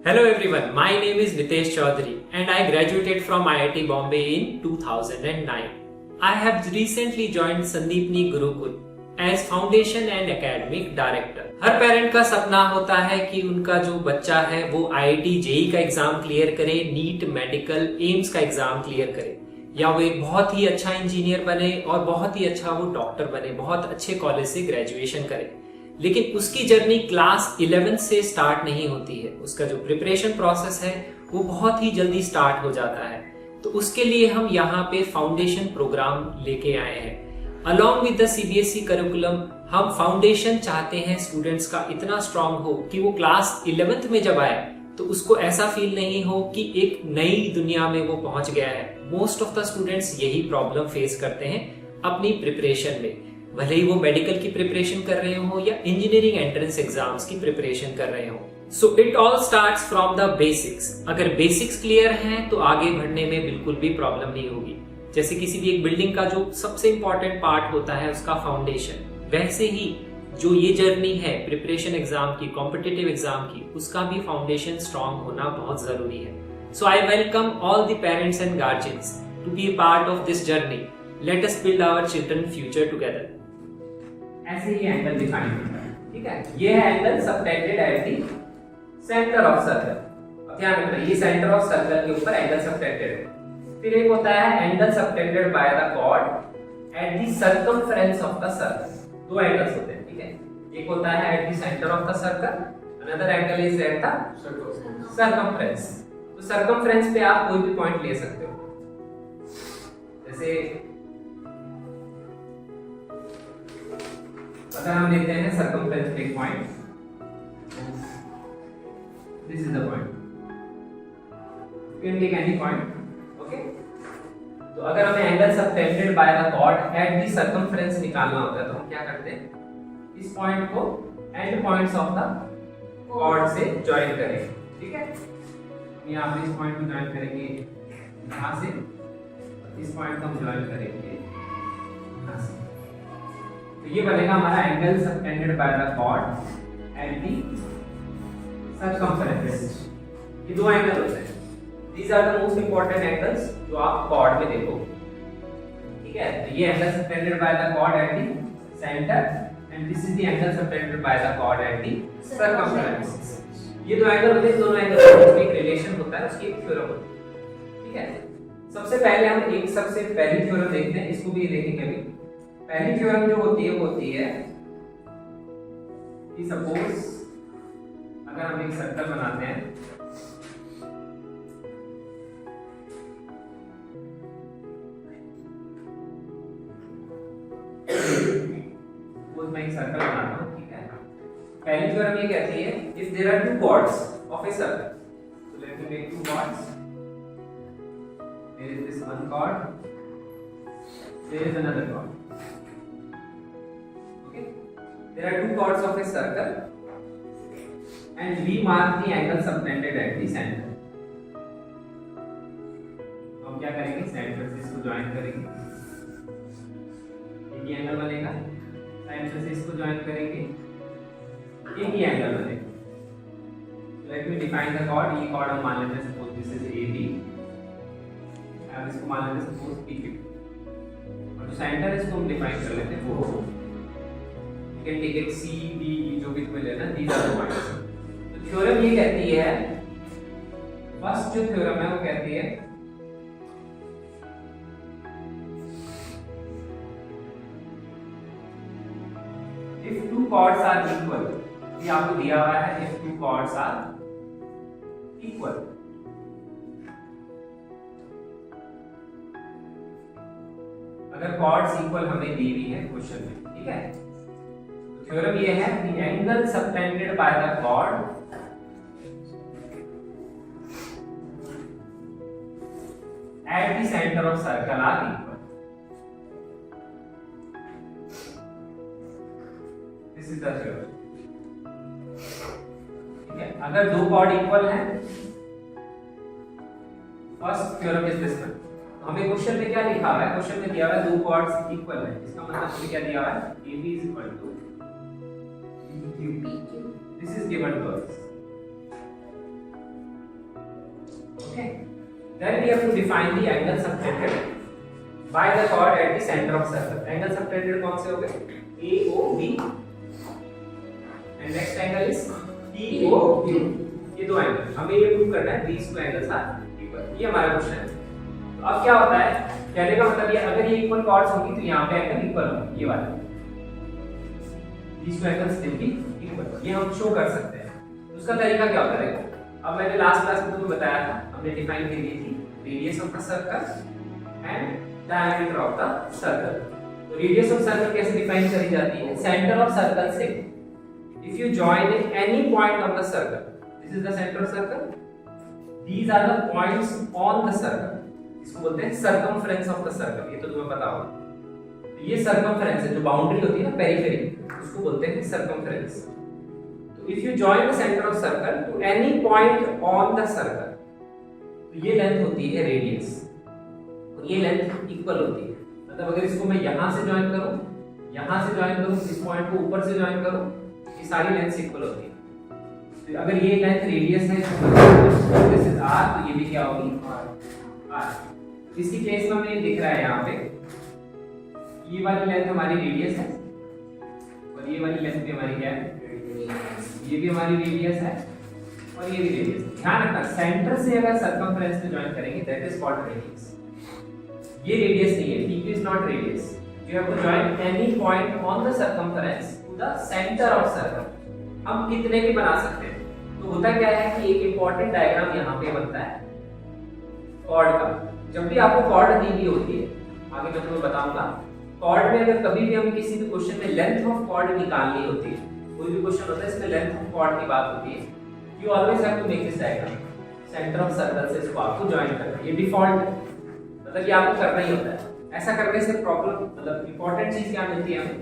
Hello everyone, my name is Nitesh Chaudhary and I graduated from IIT Bombay in 2009. I have recently joined Sandeepni Gurukul as Foundation and Academic Director. Her parent का सपना होता है कि उनका जो बच्चा है वो IIT जेईई का एग्जाम क्लियर करे, नीट, मेडिकल, एम्स का एग्जाम क्लियर करे या वो एक बहुत ही अच्छा इंजीनियर बने और बहुत ही अच्छा वो डॉक्टर बने, बहुत अच्छे कॉलेज से ग्रेजुएशन करे। लेकिन उसकी जर्नी क्लास 11 से स्टार्ट नहीं होती है। उसका जो प्रिपरेशन प्रोसेस है वो बहुत ही जल्दी स्टार्ट हो जाता है। तो उसके लिए हम यहाँ पे फाउंडेशन प्रोग्राम लेके आए हैं। Along with the CBSE curriculum हम फाउंडेशन चाहते हैं स्टूडेंट्स का इतना स्ट्रांग हो कि वो क्लास 11th में जब आए तो उसको ऐसा फील नहीं हो कि एक नई दुनिया में वो पहुंच गया है। मोस्ट ऑफ द स्टूडेंट्स यही प्रॉब्लम फेस करते हैं अपनी प्रिपरेशन में, भले ही वो मेडिकल की प्रिपरेशन कर रहे हो या इंजीनियरिंग एंट्रेंस एग्जाम्स की प्रिपरेशन कर रहे हो। So it all starts from the basics. अगर बेसिक्स क्लियर हैं तो आगे बढ़ने में बिल्कुल भी प्रॉब्लम नहीं होगी। जैसे किसी भी एक बिल्डिंग का जो सबसे इंपॉर्टेंट पार्ट होता है उसका फाउंडेशन, वैसे ही जो ये जर्नी है प्रिपरेशन एग्जाम की, कॉम्पिटिटिव एग्जाम की, उसका भी फाउंडेशन स्ट्रांग होना बहुत जरूरी है। So I welcome all the parents and guardians to be a part of this journey. Let us build our children future together. ऐसे ही एंगल डिफाइन होता है, ठीक है। ये है angle subtended at the centre of circle. अब ध्यान रखना, ये सेंटर ऑफ सर्कल के ऊपर एंगल सबटेंडेड है। फिर एक होता है angle subtended by the chord at the circumference of the circle. दो एंगल्स होते हैं, ठीक है। एक होता है at the centre of the circle, another angle is at the circumference. तो सर्कमफरेंस पे आप कोई भी पॉइंट ले सकते हो। जैसे अगर हम लेते हैं सर्कमफ्रेंस पे एक point, this is the point, you can take any point, okay. तो अगर हमें angle subtended by the chord at the circumference निकालना होता है तो हम क्या करते हैं, इस पॉइंट को end points of the chord से जॉइन करेंगे, ठीक है। हम यहाँ पे इस पॉइंट को जॉइन करेंगे यहाँ से, इस पॉइंट को हम जॉइन करेंगे यहाँ से। तो ये बनेगा हमारा angle subtended by the chord at the circumference. ये दो एंगल होते हैं, these are the most important angles जो आप कॉर्ड में देखोगे, ठीक है। तो ये angle subtended by the chord at the centre and this is the angle subtended by the chord at the circumference. ये दो एंगल होते हैं, दोनों एंगल के बीच एक रिलेशन होता है, उसकी एक थ्योरम होती है, ठीक है। सबसे पहले हम एक सबसे पहली थ्योरम देखते हैं, इसको भी देखेंगे अभी। पहली थ्योरम जो होती है वो होती है कि सपोज अगर हम एक सर्कल बनाते हैं, सपोज मैं एक सर्कल बनाता हूं, ठीक है। पहली थ्योरम ये कहती है if there are two chords of a circle, so let me make two chords, there is this one chord, there is another chord. There are two chords of a circle and we mark the angle subtended at the center. हम क्या करेंगे, centre से इसको join करेंगे, एक ही angle बनेगा। Centre से इसको ज्वाइन करेंगे, एक ही एंगल बनेगा। Let me define the chord. ये कॉर्ड हम मान लेते हैं सपोज दिस इज AB, अब इसको मान लेते हैं सपोज PQ, और जो सेंटर है इसको हम डिफाइन कर लेते हैं वो you can take it C, D, जो भी तुम्हें लेना, these are the points। तो थ्योरम ये कहती है, फर्स्ट जो थ्योरम है वो कहती है if two chords are equal, ये आपको दिया हुआ है if two chords are equal, अगर chords equal हमें दी हुई है क्वेश्चन में, ठीक है। थ्योरम ये है कि angle subtended by the chord at the centre of circle are equal. This is the theorem, ठीक है। अगर दो कॉर्ड इक्वल हैं, first theorem is this one. हमें क्वेश्चन में क्या लिखा हुआ है, क्वेश्चन में दिया हुआ है दो कॉर्ड्स इक्वल है, इसका मतलब हमें क्या दिया हुआ है, AB is equal to PQ. This is given to us. Okay. Then we have to define the angle subtended by the chord at the center of circle. Angle subtended कौन से हो गए? AOB and next angle is POQ. ये दो angle हमें ये prove करना है these two angles are equal. ये हमारा क्वेश्चन है. तो अब क्या होता है, कहने का मतलब ये अगर ये इक्वल कॉर्ड्स होंगी तो यहाँ पे एंगल इक्वल होंगे, ये वाला these two angles will be equal. ये हम शो कर सकते हैं. उसका तरीका क्या होता है देखो, अब मैंने लास्ट क्लास में तुम्हें बताया था, हमने डिफाइन कर दी थी radius of the circle and diameter of the circle. तो रेडियस ऑफ सर्कल कैसे डिफाइन करी जाती है? सेंटर ऑफ सर्कल से if you join in any point of the circle, this is the centre of circle, these are the points on the circle, इसको बोलते हैं circumference of the circle. ये तो तुम्हें पता होगा. तो ये सर्कमफ्रेंस है, जो बाउंड्री होती है ना पेरिफेरी, उसको बोलते हैं circumference. If you join the center of circle to any point on the circle, तो ये लेंथ होती है रेडियस और ये लेंथ इक्वल होती है. मतलब अगर इसको मैं यहाँ से ज्वाइन करूँ, यहाँ से ज्वाइन करूँ, इस पॉइंट को ऊपर से ज्वाइन करूँ, ये सारी लेंथ इक्वल होती है. तो अगर ये लेंथ रेडियस है, दिस इज r, तो ये भी क्या होगी? r. इसकी केस में हमें दिख रहा है यहाँ पे ये वाली लेंथ हमारी रेडियस है और ये वाली लेंथ भी हमारी क्या है? ये भी हमारी रेडियस है और ये भी रेडियस. ध्यान रखना, सेंटर से अगर सर्कमफ्रेंस में ज्वाइन करेंगे दैट इज कॉल्ड रेडियस. ये रेडियस नहीं है, PQ is not radius. You have to join any point on the circumference to the centre of circle. हम कितने भी बना सकते हैं. तो होता क्या है कि एक इंपॉर्टेंट डायग्राम यहाँ पे बनता है कॉर्ड का. जब भी आपको कॉर्ड दी हुई होती है, आगे मैं तुम्हें बताऊंगा, कॉर्ड में अगर कभी भी हमें किसी भी क्वेश्चन में लेंथ ऑफ कॉर्ड निकालनी होती है, कोई भी क्वेश्चन होता है इसमें लेंथ ऑफ कॉर्ड की बात होती है, you always have to make this diagram. Centre of circle से इसको आपको ज्वाइन करना है. ये डिफॉल्ट है, मतलब ये आपको करना ही होता है. ऐसा करने से प्रॉब्लम, मतलब इंपॉर्टेंट चीज क्या मिलती है हमें,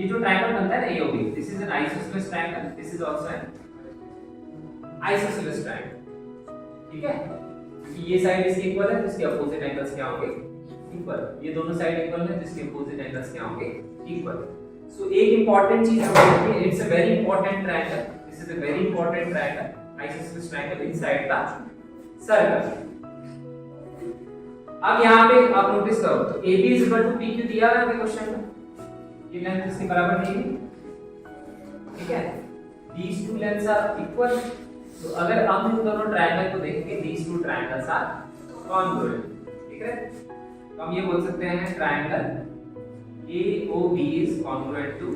ये जो ट्रायंगल बनता है ना AOB, this is an isosceles triangle, this is also an isosceles triangle. ठीक है, क्योंकि ये साइड इसके इक्वल है तो इसके अपोजिट एंगल्स क्या होंगे? इक्वल. ये दोनों साइड इक्वल है तो इसके अपोजिट एंगल्स क्या होंगे? इक्वल. So एक important चीज हमें, it's a very important triangle. This is a very important triangle, isosceles triangle inside the circle. अब यहाँ पे आप नोटिस करो तो AB is equal to PQ दिया है ना क्वेश्चन में, ये लेंथ इसके बराबर नहीं है. ठीक है, these two lengths are equal. तो अगर हम इन दोनों ट्रायंगल को देखेंगे, these two triangles are congruent. ठीक है, तो हम ये बोल सकते हैं triangle AOB is congruent to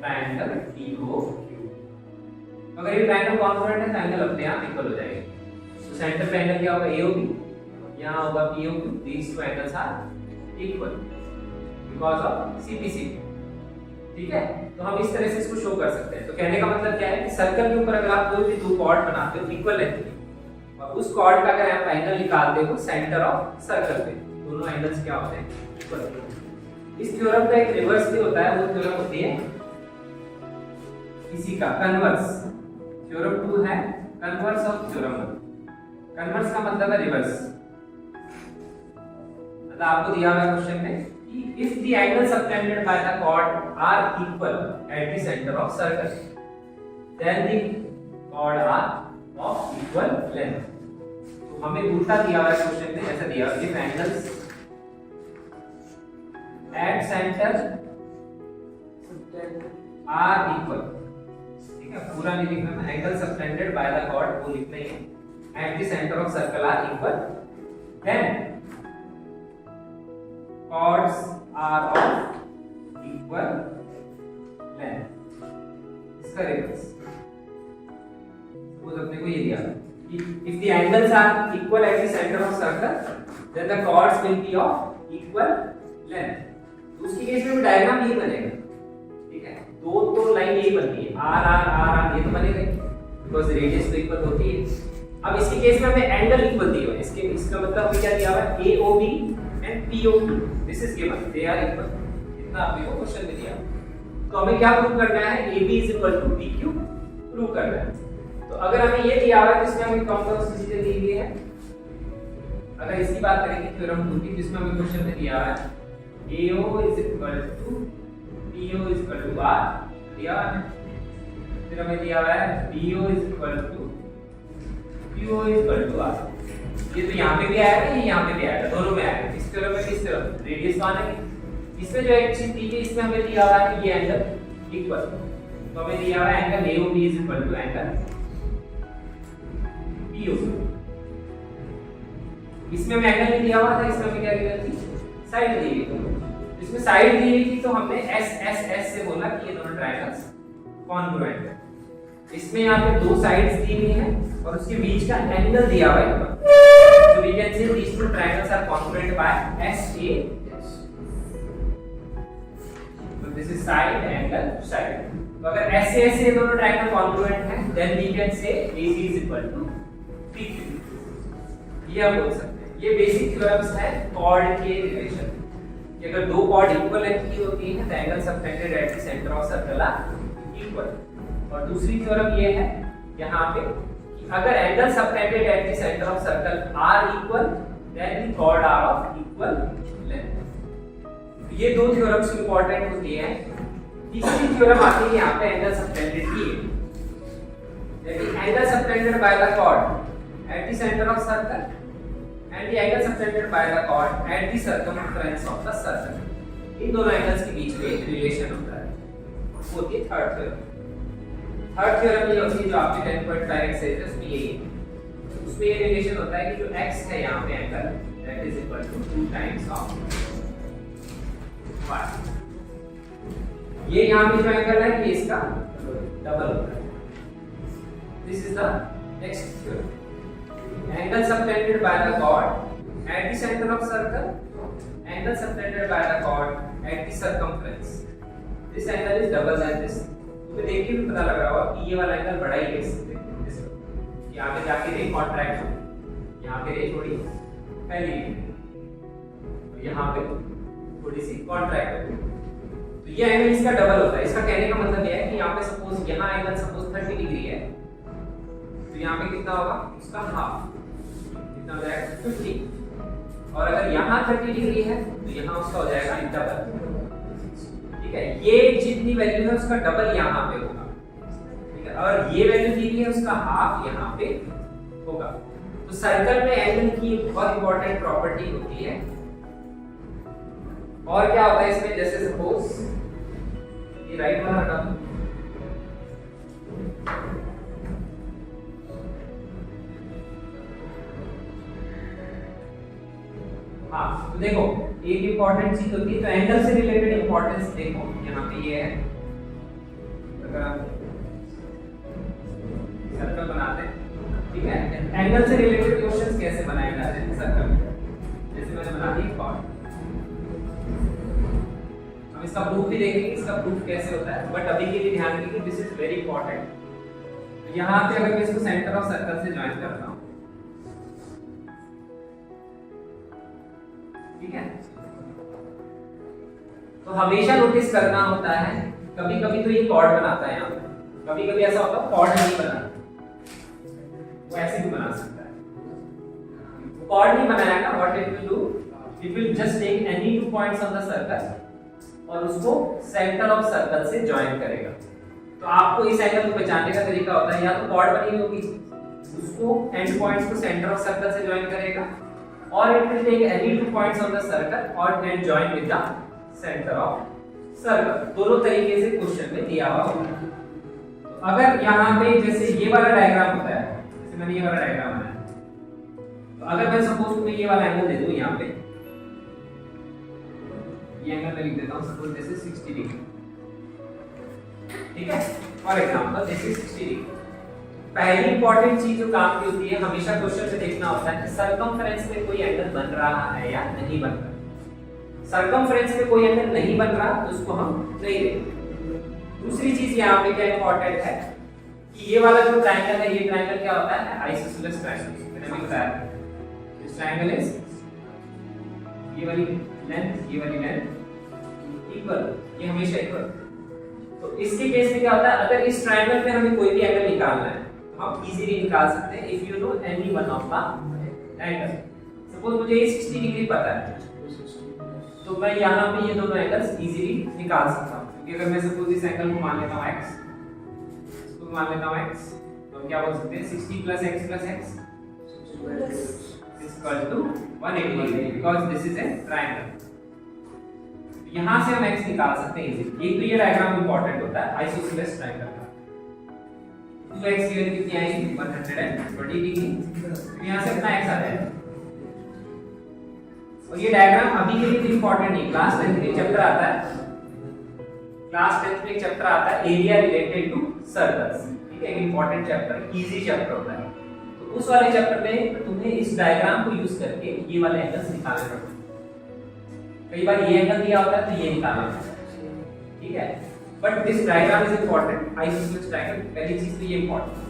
triangle POQ. अगर ये ट्रायंगल congruent है तो एंगल अपने आप इक्वल हो जाएंगे. तो सेंटर पे एंगल क्या होगा? AOB, यहाँ होगा POQ. These two angles are equal because of CPC. ठीक है, तो हम इस तरह से इसको शो कर सकते हैं. तो कहने का मतलब क्या है कि सर्कल के ऊपर अगर आप कोई भी दो कॉर्ड बनाते हो इक्वल लेंथ के, और उस कॉर्ड का अगर आप एंगल निकालते हो सेंटर ऑफ सर्कल पे, दोनों एंगल्स क्या होते हैं? इक्वल. इस थ्योरम का एक रिवर्स भी होता है, वो थ्योरम होती है इसी का कन्वर्स. थ्योरम 2 है कन्वर्स ऑफ थ्योरम 1. कन्वर्स का मतलब है रिवर्स. मतलब आपको दिया हुआ है क्वेश्चन में कि if the angle subtended by the chord are equal at the centre of circle, then the chord are of equal length. तो हमें उल्टा दिया हुआ है क्वेश्चन में, ऐसा दिया if angles at centre are equal. ठीक है, पूरा नहीं लिखना, angle subtended by the chord वो लिखना ही है, at the centre of circle are equal, then chords are of equal length. इसका रिवर्स. सपोज अपने को ये दिया कि if the angles are equal at the center of circle, then the chords will be of equal length. तो उसकी case में भी डायग्राम ये बनेगा. ठीक है, दो तो लाइन यही बनती है, R R R R, ये तो बनेगा बिकॉज़ रेडियस तो इक्वल होती है. अब इसकी केस में हमें एंगल इक्वल दिया हुआ है, इसका मतलब क्या दिया हुआ है? AOB and POQ, this is given, they are equal. इतना आपको क्वेश्चन में दिया. तो हमें क्या प्रूव करना है? AB is equal to PQ prove करना है. तो अगर हमें ये दिया हुआ है, जिसमें हमें कौन कौन सी चीजें दी हुई है, अगर इसकी बात करेंगे थ्योरम 2 की, जिसमें हमें क्वेश्चन में दिया है AO is equal to PO is equal to R दिया है. फिर हमें दिया हुआ है BO is equal to PO equal to R। ये तो यहाँ पे भी आएगा, ये यहाँ पे भी आएगा, दोनों में आएगा। इस तरफ में इस तरफ रेडियस तो आना है। इसमें जो एक चीज दी है, इसमें हमें दिया हुआ है कि ये एंगल इक्वल, तो हमें दिया हुआ है angle AOB is equal to angle POB। इसमें हमें एंगल नहीं दिया हुआ था, इसमें हमें क्या दी थी, साइड दी हुई थी। इसमें साइड दी हुई थी तो हमने S से बोला कि ये दोनों ट्रायंगल्स कॉन्ग्रुएंट है। इसमें यहाँ पे दो साइड्स दी हुई हैं और उसके बीच का एंगल दिया हुआ है, so we can say these two triangles are congruent by SAS। So this is side angle side। तो अगर SAS से दोनों ट्रायंगल कॉन्ग्रुएंट हैं, then we can say AC is equal to PQ। ये आप बोल सकते हैं। ये बेसिक थ्योरम्स है कॉर्ड के रिलेशन कि अगर दो कॉर्ड इक्वल लेंथ की होती है, the angles subtended at the center of circle are equal। और दूसरी थ्योरम ये है यहाँ पे कि अगर angle subtended at the centre of circle are equal, then the chord are of equal length. ये दो थ्योरम्स इंपॉर्टेंट होती हैं। तीसरी थ्योरम आती है यहाँ पे एंगल सबटेंडेड की, angle subtended by the chord at the centre of circle and the angle subtended by the chord at the circumference of the circle. इन दोनों एंगल्स के बीच में एक रिलेशन होता है, वो होती है थर्ड थ्योरम। थर्ड थ्योरम ये होती है जो आपके 10.5 एक्सरसाइज में यही है। उसमें ये रिलेशन होता है कि जो x है यहाँ पे angle that is equal to 2 times of y। ये यहाँ पे जो एंगल है ये इसका डबल होता है। This is the next theorem. Angle subtended by the chord at the centre of circle, angle subtended by the chord at the circumference. This angle is double then this. तो देख के भी पता लग रहा होगा कि ये वाला एंगल बड़ा ही है इससे। यहाँ पे जाके रे कॉन्ट्रैक्ट हो, यहाँ पे रे थोड़ी फैली है, तो यहाँ पे थोड़ी सी कॉन्ट्रैक्ट हो, तो ये एंगल इसका डबल होता है। इसका कहने का मतलब ये है कि यहाँ पे सपोज यहाँ एंगल सपोज 30 डिग्री है, तो यहाँ पे कितना होगा उसका हाफ, कितना हो जाएगा 50। और अगर यहाँ 30 डिग्री है तो यहाँ उसका हो जाएगा डबल। ठीक है, ये जितनी वैल्यू है उसका डबल यहाँ पे होगा। ठीक है, और ये वैल्यू दी गई है उसका हाफ यहाँ पे होगा। तो सर्कल में एंगल की बहुत इंपॉर्टेंट प्रॉपर्टी होती है। और क्या होता है इसमें, जैसे सपोज ये राइट वाला हटा दो, हाँ तो देखो एक इंपॉर्टेंट चीज होती है, तो एंगल से रिलेटेड इंपॉर्टेंस देखो यहाँ पे ये है। अगर आप सर्कल बनाते हैं, ठीक है, एंगल से रिलेटेड क्वेश्चंस कैसे बनाए जाते हैं सर्कल में, जैसे मैंने बना दी कॉर्ड। हम इसका प्रूफ भी देखेंगे, इसका प्रूफ कैसे होता है, बट अभी के लिए ध्यान रखिए कि दिस इज वेरी इंपॉर्टेंट। तो यहाँ पे अगर मैं इसको सेंटर ऑफ सर्कल से ज्वाइन करता हूँ, ठीक है, तो हमेशा नोटिस करना होता है, कभी कभी तो ये कॉर्ड बनाता है यहाँ पे, कभी कभी ऐसा होता है कॉर्ड नहीं बनाता, वो ऐसे भी बना सकता है। कॉर्ड नहीं बनाएगा, what it will do, it will just take any 2 points on the circle और उसको सेंटर ऑफ सर्कल से ज्वाइन करेगा। तो आपको इस एंगल को पहचानने का तरीका होता है, या तो कॉर्ड बनी होगी, उसको एंड पॉइंट्स को सेंटर ऑफ सर्कल से ज्वाइन करेगा, और it will take any 2 points on the circle or can join with the center of circle। दोनों तरीके से क्वेश्चन में दिया हुआ होगा। तो अगर यहाँ पे जैसे ये वाला डायग्राम होता है, जैसे मैंने ये वाला डायग्राम बनाया, तो अगर मैं सपोज तुम्हें ये वाला एंगल दे दूं यहाँ पे, ये एंगल मैं लिख देता हूँ सपोज दिस इज 60 डिग्री, ठीक है, for example this is 60 degree. पहली इंपॉर्टेंट चीज जो काम की होती है, हमेशा क्वेश्चन में देखना होता है कि सर्कमफ्रेंस में कोई एंगल बन रहा है या नहीं बन रहा। सर्कमफ्रेंस में कोई एंगल नहीं बन रहा तो उसको हम नहीं लेंगे। दूसरी चीज यहाँ पे क्या इंपॉर्टेंट है कि ये वाला जो ट्रायंगल है, ये ट्रायंगल क्या होता है, आइसोसेलेस ट्रायंगल। मैंने भी बताया दिस ट्रायंगल इज, ये वाली लेंथ इक्वल, ये हमेशा इक्वल। तो इसके केस में क्या होता है, अगर इस ट्रायंगल पे हमें कोई भी एंगल निकालना है, हम इजीली निकाल सकते हैं if you know any one of the angle. Suppose मुझे ये 60 डिग्री पता है, तो मैं यहाँ पे ये दोनों एंगल्स इजीली निकाल सकता हूँ। क्योंकि अगर मैं सपोज इस एंगल को मान लेता हूँ x, इसको मान लेता हूँ x, तो क्या बोल सकते हैं 60 plus x plus x is equal to 180 degree because this is a triangle. यहाँ से हम x निकाल सकते हैं इजीली। एक तो ये डायग्राम इंपॉर्टेंट होता है आइसोसेलेस ट्रायंगल का। 2x की वैल्यू कितनी आएगी 120 डिग्री, तो यहाँ से अपना x आ जाएगा। और ये डायग्राम अभी के लिए इंपॉर्टेंट नहीं, क्लास 10th में चैप्टर आता है, क्लास 10th में एक चैप्टर आता है एरिया रिलेटेड टू सर्कल्स, ठीक है, एक इंपॉर्टेंट चैप्टर, इजी चैप्टर होता है। तो उस वाले चैप्टर में तुम्हें इस डायग्राम को यूज करके ये वाले एंगल्स निकालने पड़ते हैं। कई बार ये एंगल दिया होता है तो ये निकालना है, ठीक है, but this diagram is important, isosceles triangle, पहली चीज तो ये इंपॉर्टेंट।